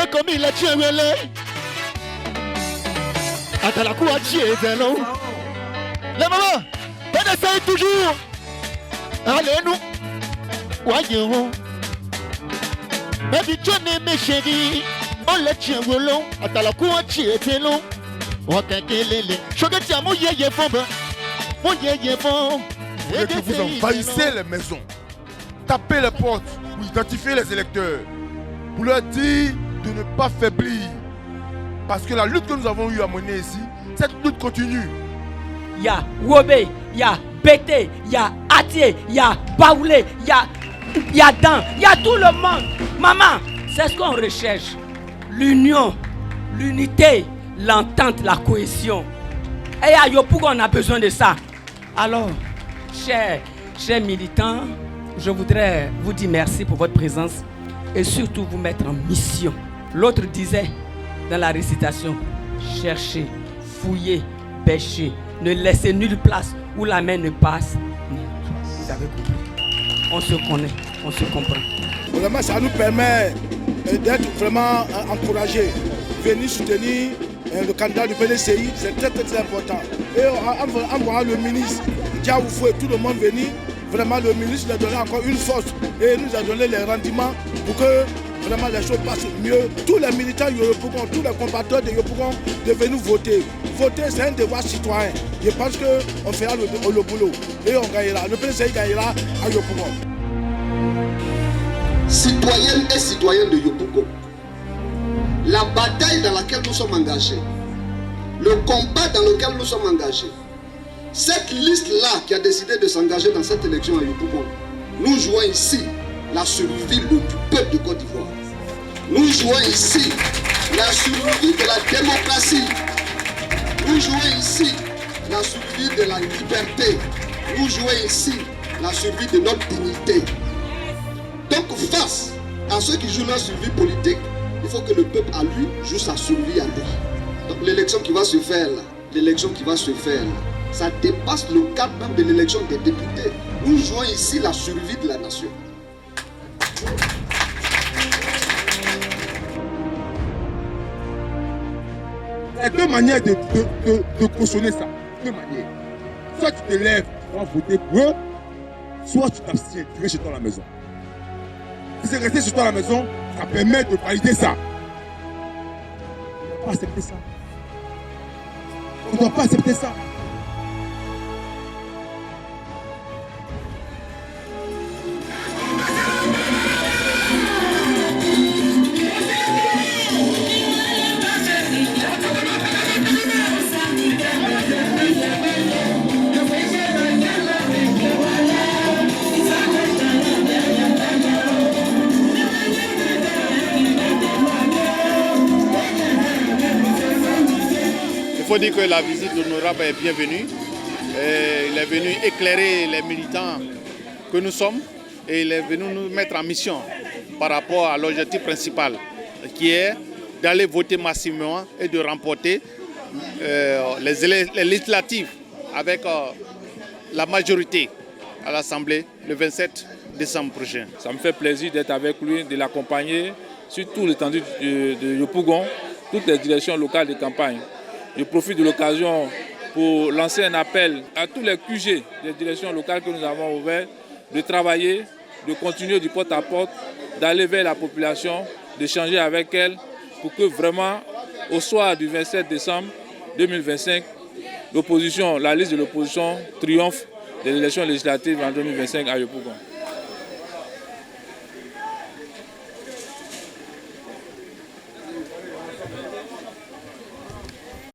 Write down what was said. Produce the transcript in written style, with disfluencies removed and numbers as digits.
Mais comme il a tué Atalakou a tué Zélo. La maman, on essaye toujours. Allez nous. Voyons. Mais vite mes chéris. On l'a tué Zélo. Atalakou a tué Zélo. Wakakelele. Chogatia mon yé fomba. Mon yé fomba. Vous que vous envahissez les maisons, tapez les portes pour identifier les électeurs, pour leur dire de ne pas faiblir. Parce que la lutte que nous avons eu à mener ici, cette lutte continue. Il y a Wobé, il y a Bété, il y a Atié, il y a Baoulé, il y a Dan, il y a tout le monde. Maman, c'est ce qu'on recherche. L'union, l'unité, l'entente, la cohésion. Et à Yopougon, on a besoin de ça. Alors, chers militants, je voudrais vous dire merci pour votre présence et surtout vous mettre en mission. L'autre disait dans la récitation, cherchez, fouillez, pêchez, ne laissez nulle place où la main ne passe. Vous avez compris. On se connaît, on se comprend. Vraiment, ça nous permet d'être vraiment encouragés. Venir soutenir le candidat du PDCI, c'est très très important. Et en voyant le ministre Diaoufou et tout le monde venir, vraiment le ministre nous a donné encore une force et nous a donné les rendements pour que vraiment les choses passent mieux. Tous les militants Yopougon, tous les compatriotes de Yopougon de venir voter. Voter, c'est un devoir citoyen. Je pense qu'on fera le boulot et on gagnera. Le PDCI gagnera à Yopougon. Citoyennes et citoyens de Yopougon, la bataille dans laquelle nous sommes engagés, le combat dans lequel nous sommes engagés, cette liste-là qui a décidé de s'engager dans cette élection à Yopougon, nous jouons ici la survie du peuple de Côte d'Ivoire. Nous jouons ici la survie de la démocratie. Nous jouons ici la survie de la liberté. Nous jouons ici la survie de notre dignité. Donc face à ceux qui jouent leur survie politique, il faut que le peuple à lui joue sa survie à lui. Donc l'élection qui va se faire là, ça dépasse le cadre même de l'élection des députés. Nous jouons ici la survie de la nation. Il y a deux manières de cautionner ça. Deux manières. Soit tu te lèves, tu vas voter pour eux, soit tu t'abstiens, tu restes chez toi à la maison. Si c'est rester chez toi à la maison, ça permet de valider ça. On ne doit pas accepter ça. On ne doit pas accepter ça. Il faut dire que la visite de l'honorable est bienvenue. Il est venu éclairer les militants que nous sommes et il est venu nous mettre en mission par rapport à l'objectif principal qui est d'aller voter massivement et de remporter les législatives avec la majorité à l'Assemblée le 27 décembre prochain. Ça me fait plaisir d'être avec lui, de l'accompagner sur tout l'étendue de Yopougon, toutes les directions locales de campagne. Je profite de l'occasion pour lancer un appel à tous les QG des directions locales que nous avons ouvertes de travailler, de continuer du porte-à-porte, d'aller vers la population, d'échanger avec elle pour que vraiment, au soir du 27 décembre 2025, la liste de l'opposition triomphe des élections législatives en 2025 à Yopougon.